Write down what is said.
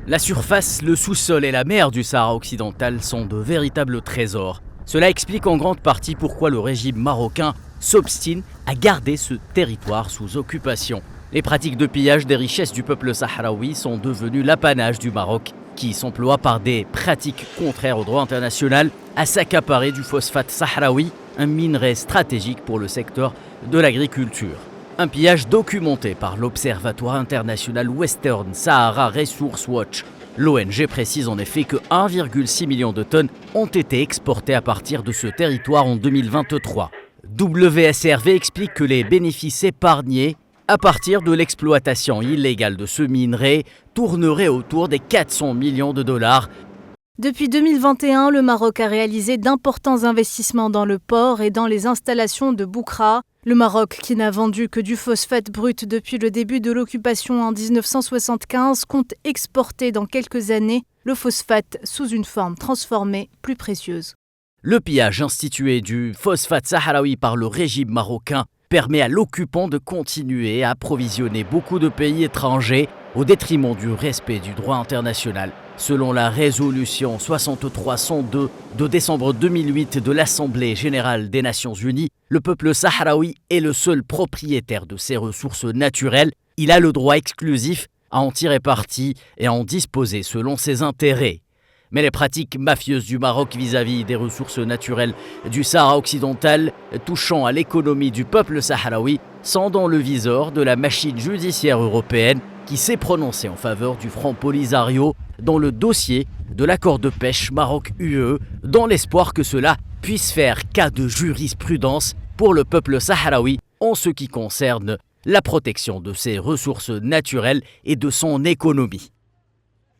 La surface, le sous-sol et la mer du Sahara occidental sont de véritables trésors. Cela explique en grande partie pourquoi le régime marocain s'obstine à garder ce territoire sous occupation. Les pratiques de pillage des richesses du peuple sahraoui sont devenues l'apanage du Maroc, qui s'emploie par des pratiques contraires au droit international à s'accaparer du phosphate sahraoui, un minerai stratégique pour le secteur de l'agriculture. Un pillage documenté par l'Observatoire international Western Sahara Resource Watch. L'ONG précise en effet que 1,6 million de tonnes ont été exportées à partir de ce territoire en 2023. WSRV explique que les bénéfices épargnés à partir de l'exploitation illégale de ce minerai tourneraient autour des 400 millions de dollars. Depuis 2021, le Maroc a réalisé d'importants investissements dans le port et dans les installations de Boukra. Le Maroc, qui n'a vendu que du phosphate brut depuis le début de l'occupation en 1975, compte exporter dans quelques années le phosphate sous une forme transformée plus précieuse. Le pillage institué du phosphate sahraoui par le régime marocain permet à l'occupant de continuer à approvisionner beaucoup de pays étrangers au détriment du respect du droit international. Selon la résolution 63-102 de décembre 2008 de l'Assemblée générale des Nations unies, le peuple sahraoui est le seul propriétaire de ses ressources naturelles. Il a le droit exclusif à en tirer parti et à en disposer selon ses intérêts. Mais les pratiques mafieuses du Maroc vis-à-vis des ressources naturelles du Sahara occidental touchant à l'économie du peuple sahraoui sont dans le viseur de la machine judiciaire européenne qui s'est prononcée en faveur du Front Polisario dans le dossier de l'accord de pêche Maroc-UE, dans l'espoir que cela puisse faire cas de jurisprudence pour le peuple sahraoui en ce qui concerne la protection de ses ressources naturelles et de son économie.